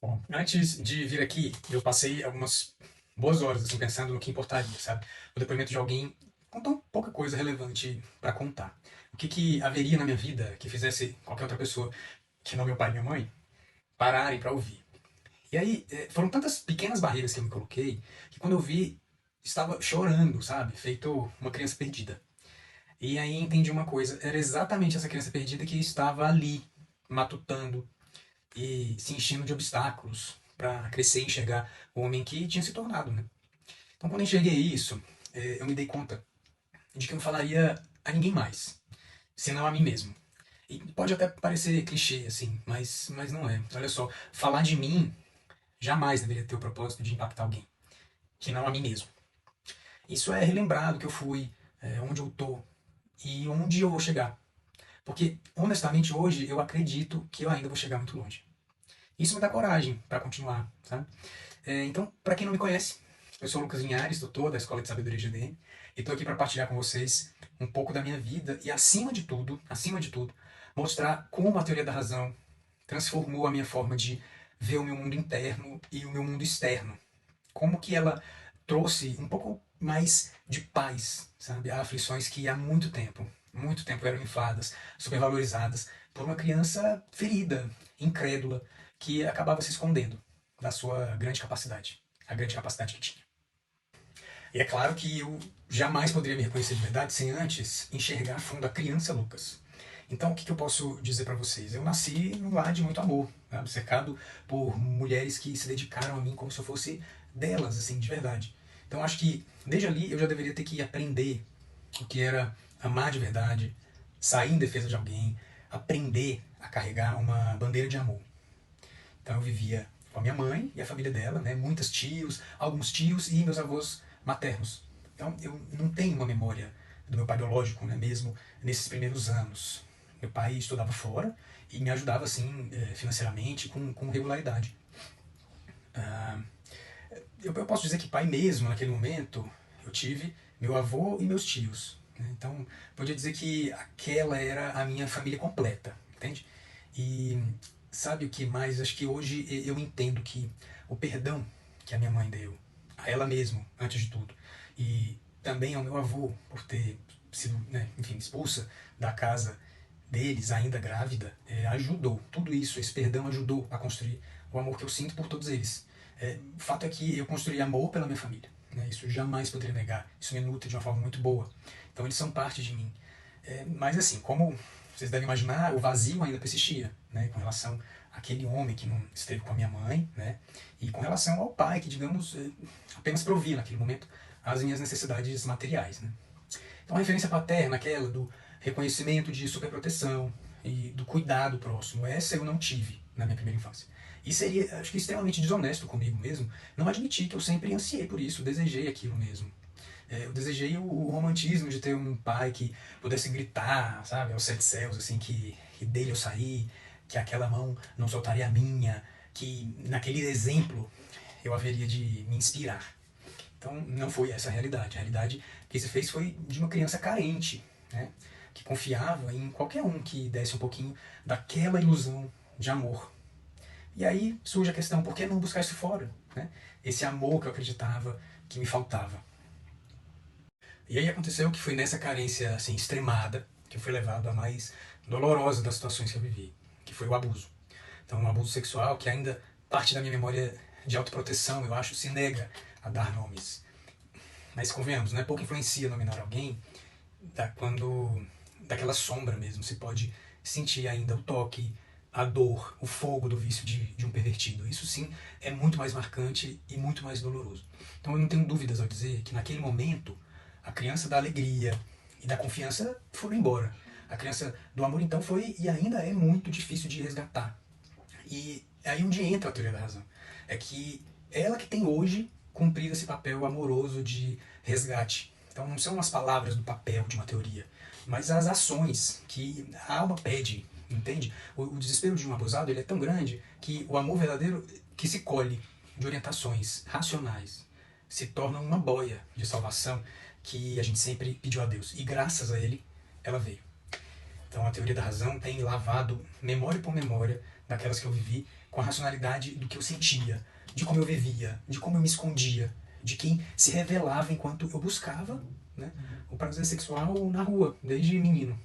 Bom, antes de vir aqui, eu passei algumas boas horas assim, pensando no que importaria, sabe? O depoimento de alguém com tão pouca coisa relevante para contar. O que, que haveria na minha vida que fizesse qualquer outra pessoa, que não meu pai e minha mãe, pararem para ouvir. E aí, foram tantas pequenas barreiras que eu me coloquei, que quando eu vi, estava chorando, sabe? Feito uma criança perdida. E aí entendi uma coisa, era exatamente essa criança perdida que estava ali, matutando, e se enchendo de obstáculos para crescer e enxergar o homem que tinha se tornado, né? Então, quando eu enxerguei isso, eu me dei conta de que eu não falaria a ninguém mais, senão a mim mesmo. E pode até parecer clichê, assim, mas não é. Olha só, falar de mim jamais deveria ter o propósito de impactar alguém, que não a mim mesmo. Isso é relembrar do que eu fui, onde eu tô e onde eu vou chegar. Porque, honestamente, hoje eu acredito que eu ainda vou chegar muito longe. Isso me dá coragem para continuar, sabe? Então, para quem não me conhece, eu sou o Lucas Linhares, doutor da Escola de Sabedoria GDM, e estou aqui para partilhar com vocês um pouco da minha vida e, acima de tudo, mostrar como a teoria da razão transformou a minha forma de ver o meu mundo interno e o meu mundo externo. Como que ela trouxe um pouco mais de paz, sabe, a aflições que há muito tempo eram infladas, supervalorizadas por uma criança ferida, incrédula, que acabava se escondendo da sua grande capacidade, a grande capacidade que tinha. E é claro que eu jamais poderia me reconhecer de verdade sem antes enxergar a fundo a criança Lucas. Então, o que eu posso dizer para vocês? Eu nasci num lar de muito amor, né? Cercado por mulheres que se dedicaram a mim como se eu fosse delas, assim, de verdade. Então, acho que desde ali eu já deveria ter que aprender o que era amar de verdade, sair em defesa de alguém, aprender a carregar uma bandeira de amor. Então eu vivia com a minha mãe e a família dela, né? Muitos tios, alguns tios e meus avós maternos. Então eu não tenho uma memória do meu pai biológico, né? Mesmo nesses primeiros anos. Meu pai estudava fora e me ajudava assim financeiramente com regularidade. Ah, eu posso dizer que pai mesmo naquele momento eu tive meu avô e meus tios. Né? Então podia dizer que aquela era a minha família completa, entende? E sabe o que mais? Acho que hoje eu entendo que o perdão que a minha mãe deu a ela mesma, antes de tudo, e também ao meu avô por ter sido, né, enfim, expulsa da casa deles, ainda grávida, ajudou. Tudo isso, esse perdão ajudou a construir o amor que eu sinto por todos eles. O fato é que eu construí amor pela minha família. Né? Isso eu jamais poderia negar. Isso me nutre de uma forma muito boa. Então eles são parte de mim. Mas assim, como vocês devem imaginar, o vazio ainda persistia, né, com relação àquele homem que não esteve com a minha mãe, né, e com relação ao pai, que, digamos, apenas provia naquele momento as minhas necessidades materiais. Né. Então a referência paterna, aquela do reconhecimento de superproteção e do cuidado próximo, essa eu não tive na minha primeira infância. E seria, acho que, extremamente desonesto comigo mesmo não admitir que eu sempre ansiei por isso, desejei aquilo mesmo. Eu desejei o romantismo de ter um pai que pudesse gritar, sabe, aos sete céus, assim, que dele eu saí, que aquela mão não soltaria a minha, que naquele exemplo eu haveria de me inspirar. Então não foi essa a realidade. A realidade que se fez foi de uma criança carente, né, que confiava em qualquer um que desse um pouquinho daquela ilusão de amor. E aí surge a questão, por que não buscar isso fora? Né? Esse amor que eu acreditava que me faltava. E aí aconteceu que foi nessa carência assim, extremada que eu fui levado à mais dolorosa das situações que eu vivi, que foi o abuso. Então, um abuso sexual que ainda parte da minha memória de autoproteção, eu acho, se nega a dar nomes. Mas convenhamos, não é pouco influencia nominar alguém quando daquela sombra mesmo se pode sentir ainda o toque, a dor, o fogo do vício de um pervertido. Isso sim é muito mais marcante e muito mais doloroso. Então eu não tenho dúvidas ao dizer que naquele momento a criança da alegria e da confiança foram embora. A criança do amor então foi e ainda é muito difícil de resgatar. E é aí onde entra a teoria da razão. É que ela que tem hoje cumprido esse papel amoroso de resgate. Então não são as palavras do papel de uma teoria, mas as ações que a alma pede, entende? O desespero de um abusado ele é tão grande que o amor verdadeiro que se colhe de orientações racionais se torna uma boia de salvação que a gente sempre pediu a Deus. E graças a ele, ela veio. Então a teoria da razão tem lavado memória por memória daquelas que eu vivi com a racionalidade do que eu sentia, de como eu vivia, de como eu me escondia, de quem se revelava enquanto eu buscava, né, o prazer sexual na rua, desde menino.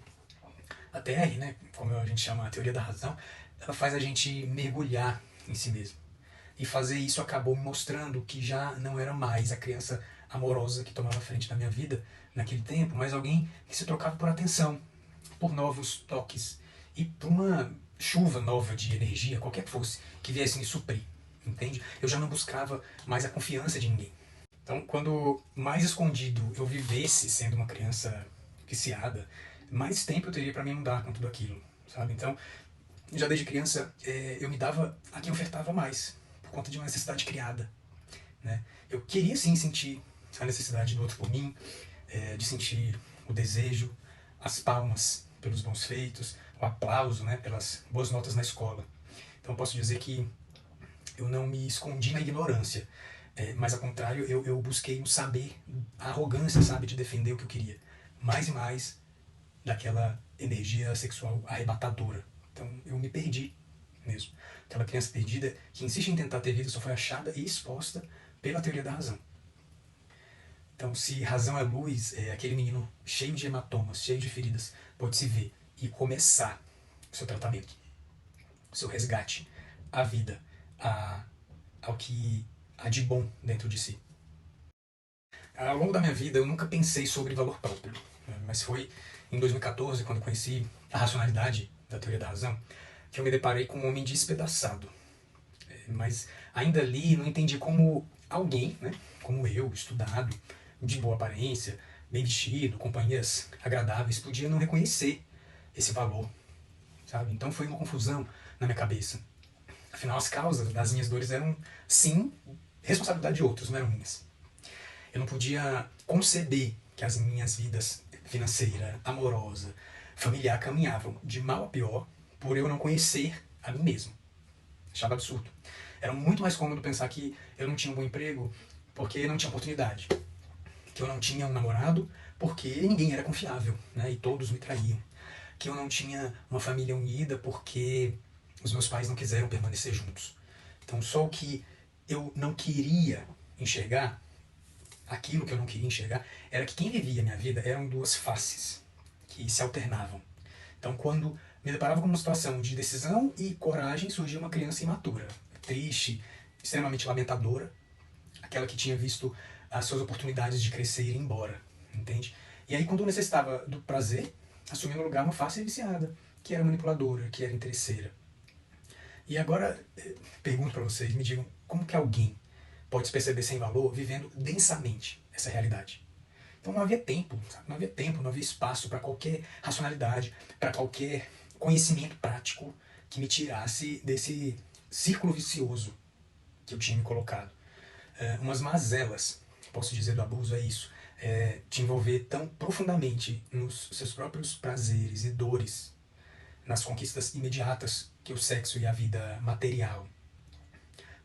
A TR, né, como a gente chama a teoria da razão, ela faz a gente mergulhar em si mesmo. E fazer isso acabou me mostrando que já não era mais a criança amorosa que tomava frente da minha vida naquele tempo, mas alguém que se trocava por atenção, por novos toques e por uma chuva nova de energia, qualquer que fosse, que viesse me suprir, entende? Eu já não buscava mais a confiança de ninguém. Então, quando mais escondido eu vivesse sendo uma criança viciada, mais tempo eu teria para me mudar com tudo aquilo, sabe? Então, já desde criança, eu me dava a quem ofertava mais, por conta de uma necessidade criada, né? Eu queria sim sentir a necessidade do outro por mim, de sentir o desejo, as palmas pelos bons feitos, o aplauso, né, pelas boas notas na escola. Então posso dizer que eu não me escondi na ignorância, mas ao contrário, eu busquei o saber, a arrogância, sabe, de defender o que eu queria. Mais e mais daquela energia sexual arrebatadora. Então eu me perdi mesmo. Aquela criança perdida que insiste em tentar ter vida só foi achada e exposta pela teoria da razão. Então, se razão é luz, aquele menino cheio de hematomas, cheio de feridas, pode se ver e começar o seu tratamento, o seu resgate à vida, ao que há de bom dentro de si. Ao longo da minha vida, eu nunca pensei sobre valor próprio, né? Mas foi em 2014, quando eu conheci a racionalidade da teoria da razão, que eu me deparei com um homem despedaçado. Mas ainda ali não entendi como alguém, né, como eu, estudado, de boa aparência, bem vestido, companhias agradáveis, podia não reconhecer esse valor, sabe? Então foi uma confusão na minha cabeça. Afinal, as causas das minhas dores eram, sim, responsabilidade de outros, não eram minhas. Eu não podia conceber que as minhas vidas financeira, amorosa, familiar caminhavam de mal a pior por eu não conhecer a mim mesmo. Achava absurdo. Era muito mais cômodo pensar que eu não tinha um bom emprego porque não tinha oportunidade. Que eu não tinha um namorado porque ninguém era confiável, né? E todos me traíam. Que eu não tinha uma família unida porque os meus pais não quiseram permanecer juntos. Então só o que eu não queria enxergar, aquilo que eu não queria enxergar, era que quem vivia a minha vida eram duas faces que se alternavam. Então quando me deparava com uma situação de decisão e coragem, surgia uma criança imatura, triste, extremamente lamentadora, aquela que tinha visto as suas oportunidades de crescer e ir embora, entende? E aí quando eu necessitava do prazer, assumia no lugar uma face viciada, que era manipuladora, que era interesseira. E agora, pergunto para vocês, me digam, como que alguém pode se perceber sem valor vivendo densamente essa realidade? Então não havia tempo, sabe? Não havia tempo, não havia espaço para qualquer racionalidade, para qualquer conhecimento prático que me tirasse desse círculo vicioso que eu tinha me colocado. Umas mazelas, posso dizer, do abuso é isso. Te envolver tão profundamente nos seus próprios prazeres e dores, nas conquistas imediatas que o sexo e a vida material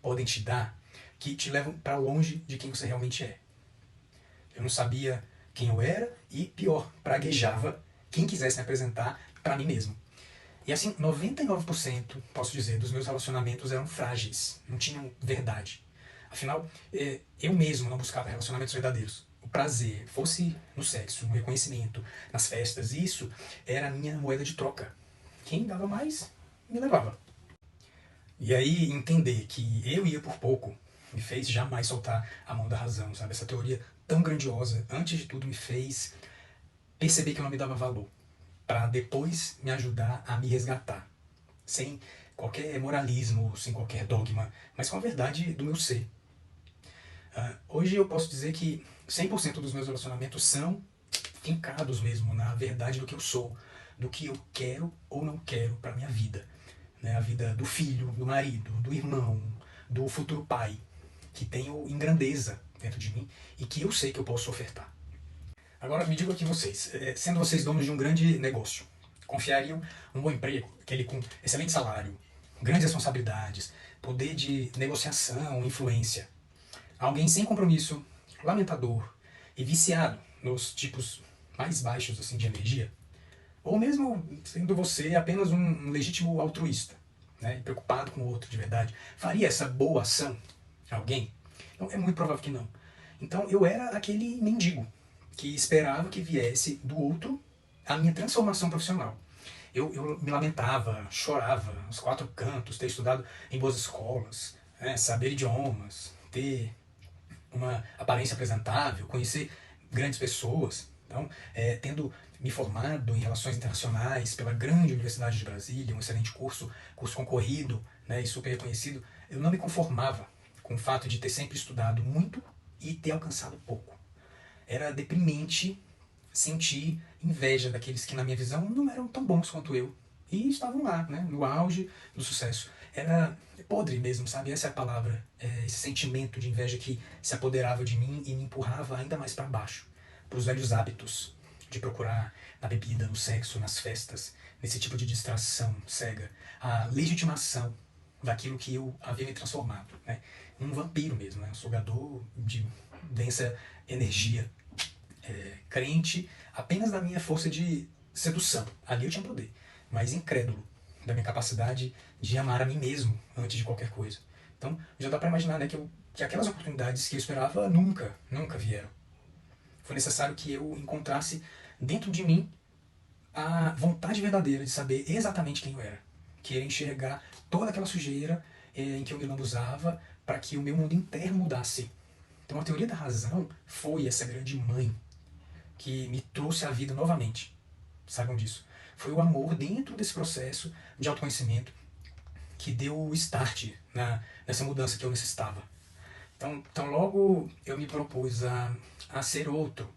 podem te dar, que te levam para longe de quem você realmente é. Eu não sabia quem eu era e, pior, praguejava quem quisesse me apresentar para mim mesmo. E assim, 99%, posso dizer, dos meus relacionamentos eram frágeis, não tinham verdade. Afinal, eu mesmo não buscava relacionamentos verdadeiros. O prazer, fosse no sexo, no reconhecimento, nas festas, isso era a minha moeda de troca. Quem dava mais, me levava. E aí, entender que eu ia por pouco, me fez jamais soltar a mão da razão, sabe? Essa teoria tão grandiosa, antes de tudo, me fez perceber que eu não me dava valor, para depois me ajudar a me resgatar, sem qualquer moralismo, sem qualquer dogma, mas com a verdade do meu ser. Hoje eu posso dizer que 100% dos meus relacionamentos são fincados mesmo na verdade do que eu sou, do que eu quero ou não quero para minha vida, né? A vida do filho, do marido, do irmão, do futuro pai, que tenho em grandeza dentro de mim e que eu sei que eu posso ofertar. Agora me digam aqui vocês, sendo vocês donos de um grande negócio, confiariam um bom emprego, aquele com excelente salário, grandes responsabilidades, poder de negociação, influência, alguém sem compromisso, lamentador e viciado nos tipos mais baixos assim de energia? ou mesmo sendo você apenas um legítimo altruísta, né, preocupado com o outro de verdade, faria essa boa ação a alguém? Então é muito provável que não. Então eu era aquele mendigo que esperava que viesse do outro a minha transformação profissional. Eu me lamentava, chorava aos quatro cantos, ter estudado em boas escolas, né, saber idiomas, ter uma aparência apresentável, conhecer grandes pessoas. Então, tendo me formado em Relações Internacionais pela grande Universidade de Brasília, um excelente curso concorrido, né, e super reconhecido, eu não me conformava com o fato de ter sempre estudado muito e ter alcançado pouco. Era deprimente sentir inveja daqueles que, na minha visão, não eram tão bons quanto eu. E estavam lá, né, no auge do sucesso. Era podre mesmo, sabe? Essa é a palavra. Esse sentimento de inveja que se apoderava de mim e me empurrava ainda mais para baixo. Para os velhos hábitos de procurar na bebida, no sexo, nas festas, nesse tipo de distração cega. A legitimação daquilo que eu havia me transformado. Né? Um vampiro mesmo, né? Um sugador de densa energia, crente apenas na minha força de sedução. Ali eu tinha poder, mas incrédulo da minha capacidade de amar a mim mesmo antes de qualquer coisa. Então já dá para imaginar, né, que aquelas oportunidades que eu esperava nunca vieram. Foi necessário que eu encontrasse dentro de mim a vontade verdadeira de saber exatamente quem eu era. Querer enxergar toda aquela sujeira em que eu me lambuzava para que o meu mundo interno mudasse. Então a teoria da razão foi essa grande mãe que me trouxe à vida novamente. Saibam disso. Foi o amor dentro desse processo de autoconhecimento que deu o start nessa mudança que eu necessitava. Então logo eu me propus a ser outro.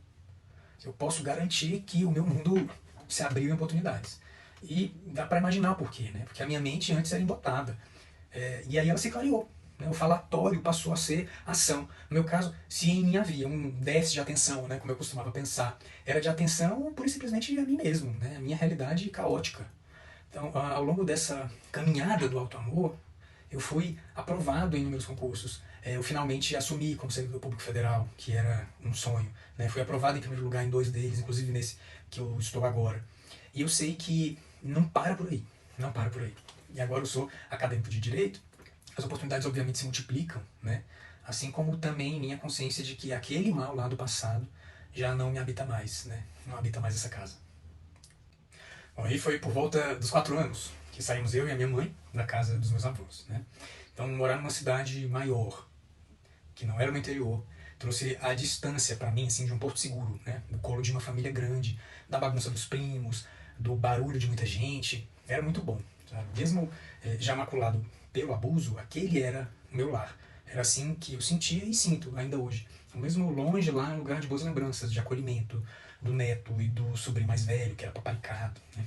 Eu posso garantir que o meu mundo se abriu em oportunidades. E dá para imaginar o porquê, né? Porque a minha mente antes era embotada. E aí ela se clareou. Né? O falatório passou a ser ação. No meu caso, se em mim havia um déficit de atenção, né, como eu costumava pensar, era de atenção pura e simplesmente a mim mesmo, né, a minha realidade caótica. Então, ao longo dessa caminhada do auto-amor, eu fui aprovado em inúmeros concursos. Eu finalmente assumi como servidor público federal, que era um sonho. Né? Fui aprovado em primeiro lugar em dois deles, inclusive nesse que eu estou agora. E eu sei que não para por aí. Não para por aí. E agora eu sou acadêmico de Direito. As oportunidades obviamente se multiplicam, né? Assim como também minha consciência de que aquele mal lá do passado já não me habita mais, né? Não habita mais essa casa. Bom, aí foi por volta dos 4 anos que saímos eu e a minha mãe da casa dos meus avós, né? Então morar numa cidade maior, que não era no interior, trouxe a distância para mim, assim, de um porto seguro, né? Do colo de uma família grande, da bagunça dos primos, do barulho de muita gente. Era muito bom, sabe? Mesmo já maculado pelo abuso, aquele era o meu lar. Era assim que eu sentia e sinto ainda hoje. Mesmo longe lá, um lugar de boas lembranças, de acolhimento do neto e do sobrinho mais velho, que era paparicado, né?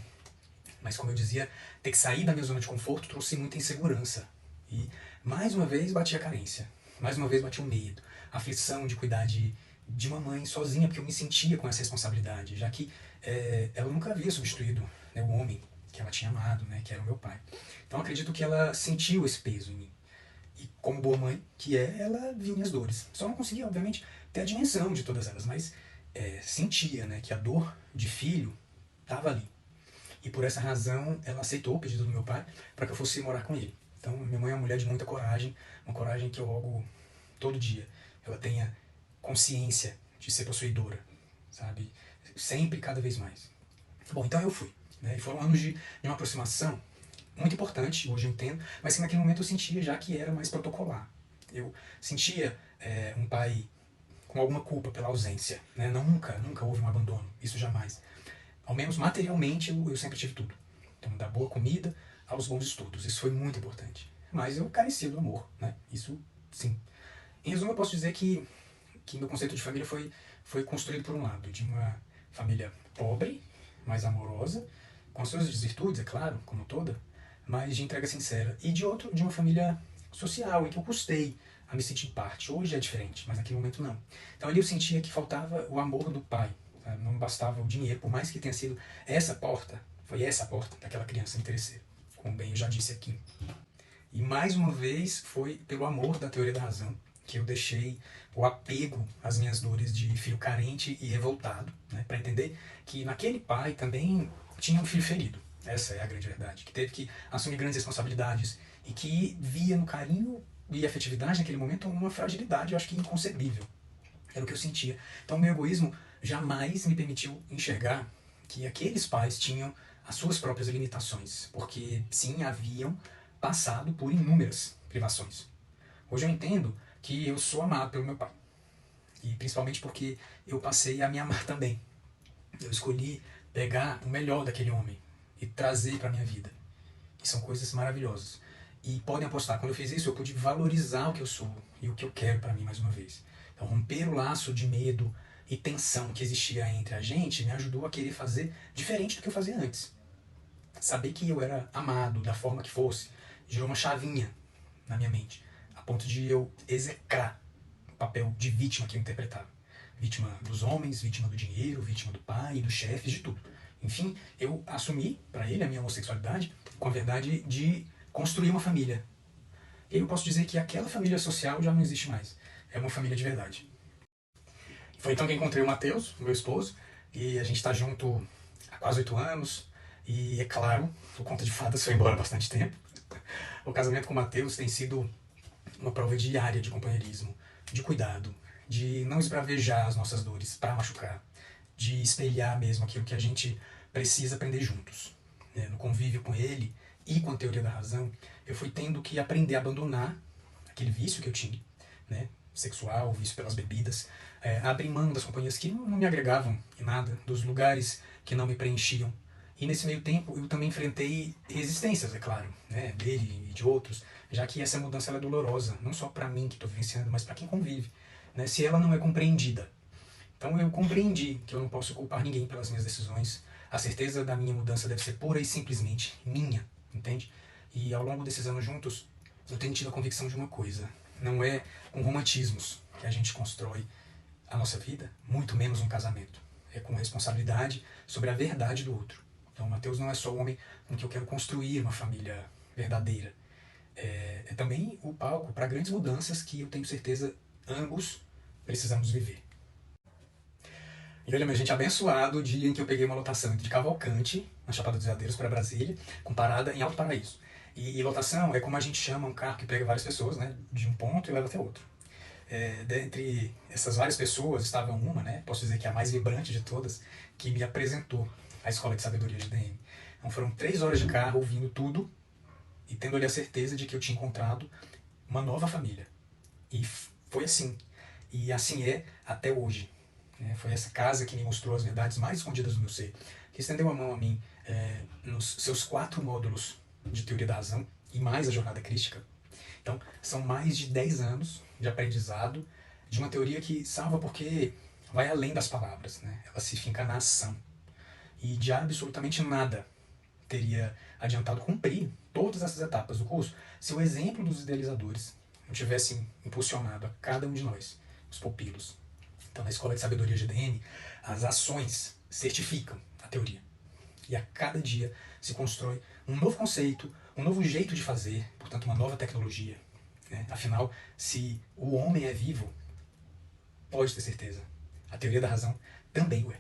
Mas como eu dizia, ter que sair da minha zona de conforto trouxe muita insegurança. E mais uma vez bati a carência. Mais uma vez bati o medo. A aflição de cuidar de uma mãe sozinha, porque eu me sentia com essa responsabilidade, já que ela nunca havia substituído, né, o homem que ela tinha amado, né, que era o meu pai. Então acredito que ela sentiu esse peso em mim. E como boa mãe que é, ela viu minhas dores. Só não conseguia, obviamente, ter a dimensão de todas elas, mas sentia, né, que a dor de filho estava ali. E por essa razão ela aceitou o pedido do meu pai para que eu fosse morar com ele. Então minha mãe é uma mulher de muita coragem, uma coragem que eu rogo todo dia. Ela tenha consciência de ser possuidora, sabe? Sempre, cada vez mais. Bom, então eu fui. Né? E foram anos de uma aproximação muito importante, hoje eu entendo, mas que naquele momento eu sentia já que era mais protocolar. Eu sentia um pai com alguma culpa pela ausência. Né? Nunca houve um abandono, isso jamais. Ao menos materialmente eu sempre tive tudo. Então, da boa comida aos bons estudos, isso foi muito importante. Mas eu carecia do amor, né? Isso sim. Em resumo, eu posso dizer que meu conceito de família foi construído por um lado, de uma família pobre, mais amorosa, com as suas desvirtudes, é claro, como toda, mas de entrega sincera. E de outro, de uma família social, em que eu custei a me sentir parte. Hoje é diferente, mas naquele momento não. Então ali eu sentia que faltava o amor do pai. Sabe? Não bastava o dinheiro, por mais que tenha sido essa porta, foi essa a porta daquela criança interesseira, como bem eu já disse aqui. E mais uma vez foi pelo amor da teoria da razão que eu deixei o apego às minhas dores de filho carente e revoltado, né, para entender que naquele pai também tinha um filho ferido. Essa é a grande verdade. Que teve que assumir grandes responsabilidades e que via no carinho e afetividade naquele momento uma fragilidade, eu acho que inconcebível. Era o que eu sentia. Então, meu egoísmo jamais me permitiu enxergar que aqueles pais tinham as suas próprias limitações, porque sim, haviam passado por inúmeras privações. Hoje eu entendo que eu sou amado pelo meu pai, e principalmente porque eu passei a me amar também. Eu escolhi pegar o melhor daquele homem e trazer para minha vida. E são coisas maravilhosas. E podem apostar, quando eu fiz isso, eu pude valorizar o que eu sou e o que eu quero para mim mais uma vez. Então, romper o laço de medo e tensão que existia entre a gente me ajudou a querer fazer diferente do que eu fazia antes. Saber que eu era amado da forma que fosse gerou uma chavinha na minha mente, a ponto de eu execrar o papel de vítima que eu interpretava. Vítima dos homens, vítima do dinheiro, vítima do pai, dos chefes, de tudo. Enfim, eu assumi para ele a minha homossexualidade com a verdade de construir uma família. E eu posso dizer que aquela família social já não existe mais. É uma família de verdade. Foi então que encontrei o Matheus, meu esposo, e a gente está junto há quase 8 anos. E é claro, o Conto de Fadas foi embora há bastante tempo. O casamento com o Matheus tem sido uma prova diária de companheirismo, de cuidado, de não esbravejar as nossas dores para machucar, de espelhar mesmo aquilo que a gente precisa aprender juntos. No convívio com ele e com a teoria da razão, eu fui tendo que aprender a abandonar aquele vício que eu tinha, né, sexual, o vício pelas bebidas, abrir mão das companhias que não me agregavam em nada, dos lugares que não me preenchiam. E nesse meio tempo eu também enfrentei resistências, é claro, né, dele e de outros, já que essa mudança ela é dolorosa, não só para mim que estou vivenciando, mas para quem convive, né, se ela não é compreendida. Então eu compreendi que eu não posso culpar ninguém pelas minhas decisões, a certeza da minha mudança deve ser pura e simplesmente minha, entende? E ao longo desses anos juntos, eu tenho tido a convicção de uma coisa: não é com romantismos que a gente constrói a nossa vida, muito menos um casamento. É com responsabilidade sobre a verdade do outro. Então, Mateus não é só o homem com que eu quero construir uma família verdadeira. É também o palco para grandes mudanças que eu tenho certeza ambos precisamos viver. E olha, minha gente, abençoado o dia em que eu peguei uma lotação de Cavalcante, na Chapada dos Veadeiros, para Brasília, com parada em Alto Paraíso. E lotação é como a gente chama um carro que pega várias pessoas, né, de um ponto e leva até outro. Dentre essas várias pessoas estava uma, né, posso dizer que é a mais vibrante de todas, que me apresentou a Escola de Sabedoria de DM. Então foram 3 horas de carro ouvindo tudo e tendo ali a certeza de que eu tinha encontrado uma nova família. E foi assim. E assim é até hoje. Foi essa casa que me mostrou as verdades mais escondidas do meu ser, que estendeu a mão a mim nos seus 4 módulos de teoria da razão e mais a jornada crística. Então, são mais de 10 anos de aprendizado de uma teoria que salva porque vai além das palavras, né? Ela se finca na ação. E de absolutamente nada teria adiantado cumprir todas essas etapas do curso se o exemplo dos idealizadores não tivesse impulsionado a cada um de nós, os pupilos. Então, na Escola de Sabedoria GDN, as ações certificam a teoria. E a cada dia se constrói um novo conceito, um novo jeito de fazer, portanto, uma nova tecnologia. Afinal, se o homem é vivo, pode ter certeza, a teoria da razão também o é.